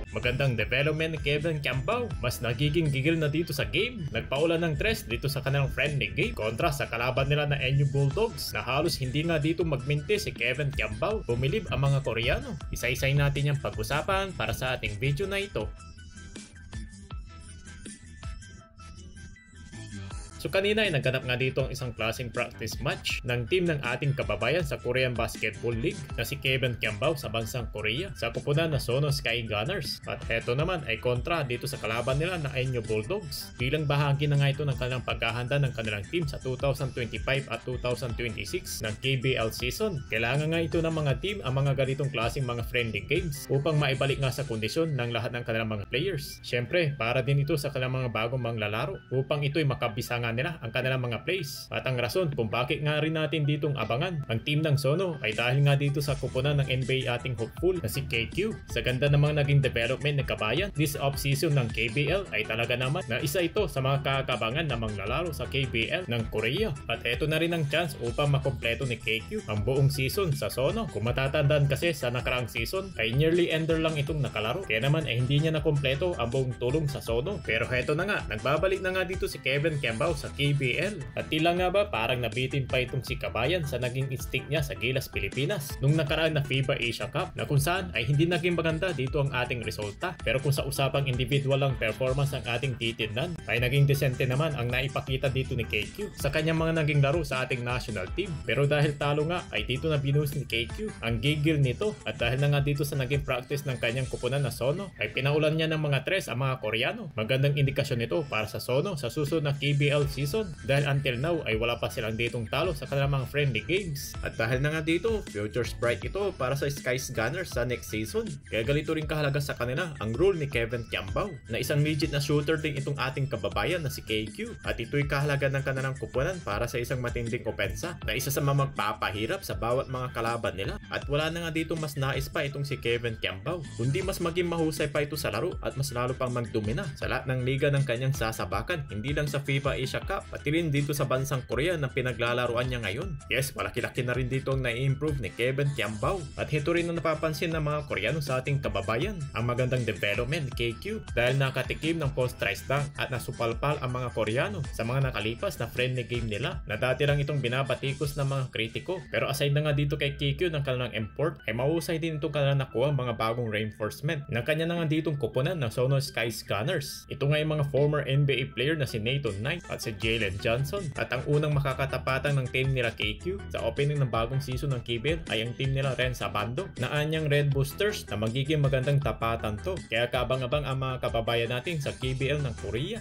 Magandang development ni Kevin Kiambao. Mas nagiging gigil na dito sa game. Nagpaulan ng 3 dito sa kanilang friendly game kontra sa kalaban nila na NU Bulldogs na halos hindi nga dito magminti si Kevin Kiambao. Bumilib ang mga Koreano. Isa-isay natin yung pag-usapan para sa ating video na ito. So kanina ay nagganap nga dito ang isang klaseng practice match ng team ng ating kababayan sa Korean Basketball League na si Kevin Kiambao sa bansang Korea sa kupunan na Sono Sky Gunners. At heto naman ay kontra dito sa kalaban nila na NU Bulldogs. Bilang bahagi na nga ito ng kanilang paghahanda ng kanilang team sa 2025 at 2026 ng KBL season. Kailangan nga ito ng mga team ang mga ganitong klaseng mga friendly games upang maibalik nga sa kondisyon ng lahat ng kanilang mga players. Siyempre, para din ito sa kanilang mga bagong mga lalaro upang ito'y makabisa nga nila ang kanilang mga plays. At ang rason kung bakit nga rin natin ditong abangan ang team ng Sono ay dahil nga dito sa kupunan ng NBA ating hopeful na si KQ. Sa ganda namang naging development ng kabayan this off-season ng KBL ay talaga naman na isa ito sa mga kakabangan na manglalaro sa KBL ng Korea. At eto na rin ang chance upang makompleto ni KQ ang buong season sa Sono. Kung matatandaan kasi sa nakaraang season ay nearly ender lang itong nakalaro. Kaya naman ay hindi niya nakompleto ang buong tulong sa Sono. Pero heto na nga, nagbabalik na nga dito si Kevin Kiambao sa KBL. At tila nga ba parang nabitin pa itong si Kabayan sa naging instinct niya sa Gilas, Pilipinas nung nakaraan na FIBA Asia Cup na kung saan ay hindi naging maganda dito ang ating resulta. Pero kung sa usapang individual lang performance ang ating titignan ay naging desente naman ang naipakita dito ni KQ sa kanyang mga naging laro sa ating national team. Pero dahil talo nga ay dito na binus ni KQ ang gigil nito at dahil na nga dito sa naging practice ng kanyang kupunan na Sono ay pinaulan niya ng mga 3 ang mga Koreano. Magandang indikasyon nito para sa Sono sa susunod na KBL season dahil until now ay wala pa silang ditong talo sa kanilang mga friendly games. At dahil na nga dito, futures bright ito para sa Skies Gunners sa next season. Kaya galito rin kahalaga sa kanila ang role ni Kevin Kiambao na isang legit na shooter din itong ating kababayan na si KQ. At ito'y kahalaga ng kanilang kupunan para sa isang matinding opensa na isa sa mga magpapahirap sa bawat mga kalaban nila. At wala na nga dito mas nais pa itong si Kevin Kiambao, kundi mas maging mahusay pa ito sa laro at mas lalo pang magdomina sa lahat ng liga ng kanyang sasabakan, hindi lang sa FIBA Asia Cup pati rin dito sa bansang Korea na pinaglalaruan niya ngayon. Yes, malaki-laki na rin dito ang na-improve ni Kevin Kiambao. At ito rin ang napapansin ng mga Koreano sa ating kababayan, ang magandang development ni KQ dahil nakatikim ng post-tries dunk at nasupalpal ang mga Koreano sa mga nakalipas na friendly game nila na dati lang itong binabatikos ng mga kritiko. Pero aside na nga dito kay KQ ng kanilang import ay mahusay din itong kanilang nakuha ang mga bagong reinforcement ng kanya na nga ditong kupunan ng Sono Skies Gunners. Ito nga yung mga former NBA player na si Nathan Knight at si Jalen Johnson. At ang unang makakatapatan ng team nila KQ sa opening ng bagong season ng KBL ay ang team nila Ren Sabando na anyang Red Boosters na magiging magandang tapatan to. Kaya kabang-abang ang mga kababayan natin sa KBL ng Korea.